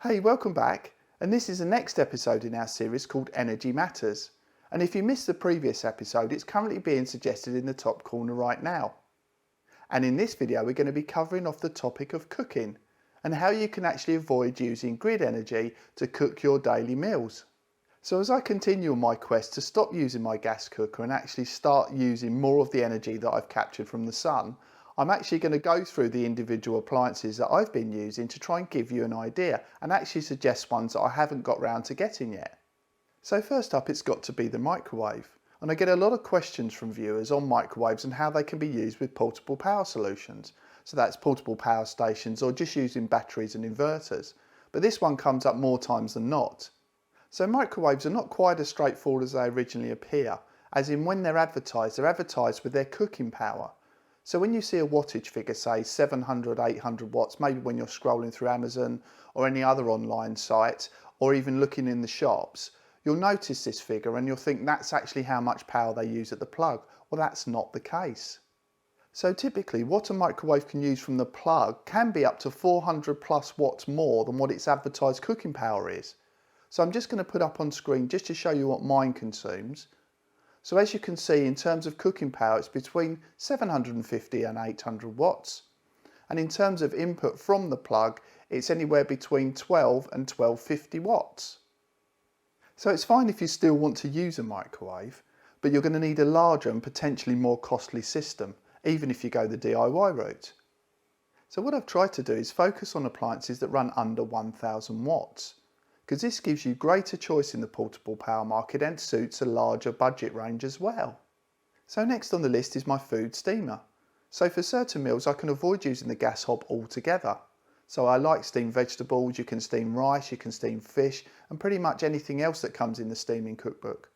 Hey, welcome back, and this is the next episode in our series called Energy Matters. And if you missed the previous episode, it's currently being suggested in the top corner right now. And in this video, we're going to be covering off the topic of cooking and how you can actually avoid using grid energy to cook your daily meals. So as I continue on my quest to stop using my gas cooker and actually start using more of the energy that I've captured from the sun, I'm actually going to go through the individual appliances that I've been using to try and give you an idea and actually suggest ones that I haven't got round to getting yet. So first up, it's got to be the microwave. And I get a lot of questions from viewers on microwaves and how they can be used with portable power solutions. So that's portable power stations or just using batteries and inverters. But this one comes up more times than not. So microwaves are not quite as straightforward as they originally appear, as in when they're advertised with their cooking power. So when you see a wattage figure, say 700, 800 watts, maybe when you're scrolling through Amazon or any other online site, or even looking in the shops, you'll notice this figure and you'll think that's actually how much power they use at the plug. Well, that's not the case. So typically what a microwave can use from the plug can be up to 400 plus watts more than what its advertised cooking power is. So I'm just going to put up on screen just to show you what mine consumes. So as you can see, in terms of cooking power, it's between 750 and 800 watts. And in terms of input from the plug, it's anywhere between 12 and 1250 watts. So it's fine if you still want to use a microwave, but you're going to need a larger and potentially more costly system, even if you go the DIY route. So what I've tried to do is focus on appliances that run under 1000 watts. Because this gives you greater choice in the portable power market and suits a larger budget range as well. So next on the list is my food steamer. So for certain meals I can avoid using the gas hob altogether. So I like steamed vegetables, you can steam rice, you can steam fish and pretty much anything else that comes in the steaming cookbook.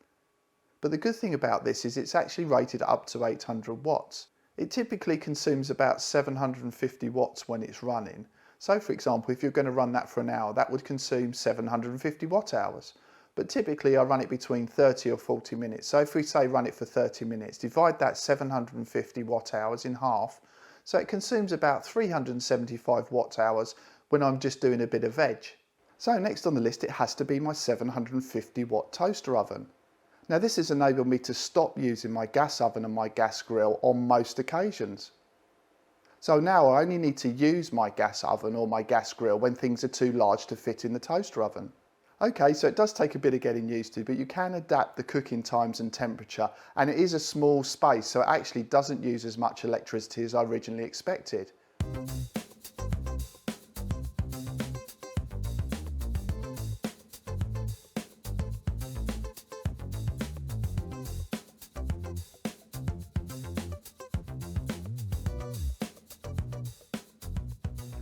But the good thing about this is it's actually rated up to 800 watts. It typically consumes about 750 watts when it's running. So for example, if you're going to run that for an hour, that would consume 750 watt hours. But typically I run it between 30 or 40 minutes. So if we say run it for 30 minutes, divide that 750 watt hours in half. So it consumes about 375 watt hours when I'm just doing a bit of veg. So next on the list, it has to be my 750 watt toaster oven. Now this has enabled me to stop using my gas oven and my gas grill on most occasions. So now I only need to use my gas oven or my gas grill when things are too large to fit in the toaster oven. Okay, so it does take a bit of getting used to, but you can adapt the cooking times and temperature, and it is a small space, so it actually doesn't use as much electricity as I originally expected.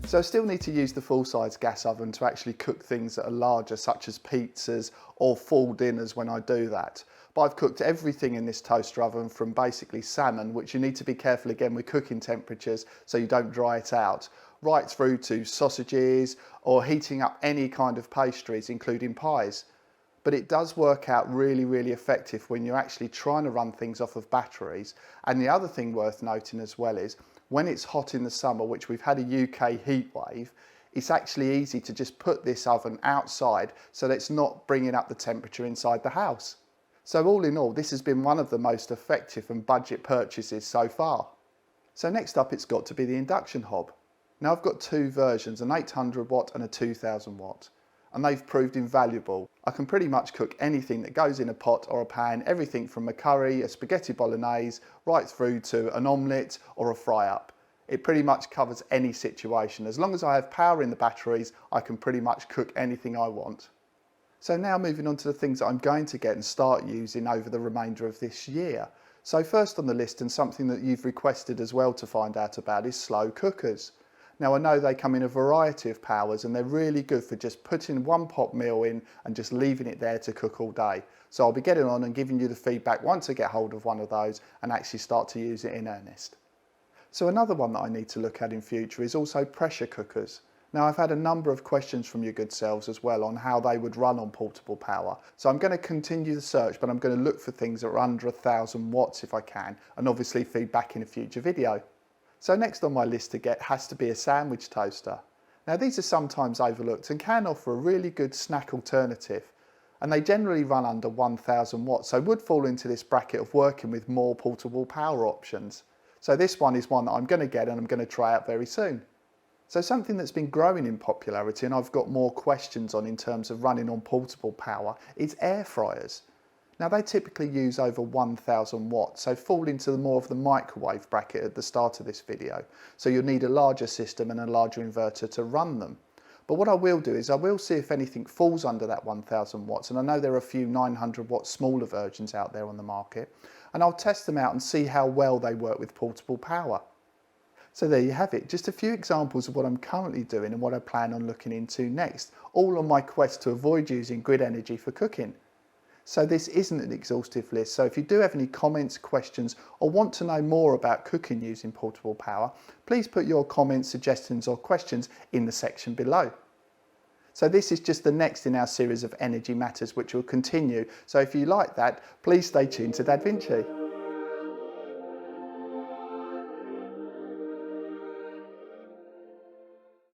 So I still need to use the full-size gas oven to actually cook things that are larger, such as pizzas or full dinners when I do that. But I've cooked everything in this toaster oven, from basically salmon, which you need to be careful again with cooking temperatures so you don't dry it out, right through to sausages or heating up any kind of pastries, including pies. But it does work out really effective when you're actually trying to run things off of batteries. And the other thing worth noting as well is, when it's hot in the summer, which we've had a UK heat wave, it's actually easy to just put this oven outside so that it's not bringing up the temperature inside the house. So all in all, this has been one of the most effective and budget purchases so far. So next up, it's got to be the induction hob. Now I've got two versions, an 800 watt and a 2000 watt. And they've proved invaluable. I can pretty much cook anything that goes in a pot or a pan, everything from a curry, a spaghetti bolognese, right through to an omelette or a fry-up. It pretty much covers any situation. As long as I have power in the batteries, I can pretty much cook anything I want. So now moving on to the things that I'm going to get and start using over the remainder of this year. So first on the list, and something that you've requested as well to find out about, is slow cookers. Now I know they come in a variety of powers and they're really good for just putting one pot meal in and just leaving it there to cook all day. So I'll be getting on and giving you the feedback once I get hold of one of those and actually start to use it in earnest. So another one that I need to look at in future is also pressure cookers. Now I've had a number of questions from your good selves as well on how they would run on portable power. So I'm going to continue the search, but I'm going to look for things that are under 1000 watts if I can, and obviously feedback in a future video. So next on my list to get has to be a sandwich toaster. Now these are sometimes overlooked and can offer a really good snack alternative, and they generally run under 1000 watts, so would fall into this bracket of working with more portable power options. So this one is one that I'm going to get and I'm going to try out very soon. So something that's been growing in popularity and I've got more questions on in terms of running on portable power is air fryers. Now they typically use over 1000 watts, so fall into more of the microwave bracket at the start of this video. So you'll need a larger system and a larger inverter to run them. But what I will do is I will see if anything falls under that 1000 watts, and I know there are a few 900 watt smaller versions out there on the market, and I'll test them out and see how well they work with portable power. So there you have it, just a few examples of what I'm currently doing and what I plan on looking into next, all on my quest to avoid using grid energy for cooking. So this isn't an exhaustive list, so if you do have any comments, questions, or want to know more about cooking using portable power, please put your comments, suggestions or questions in the section below. So this is just the next in our series of Energy Matters, which will continue, so if you like that, please stay tuned to DADvinci.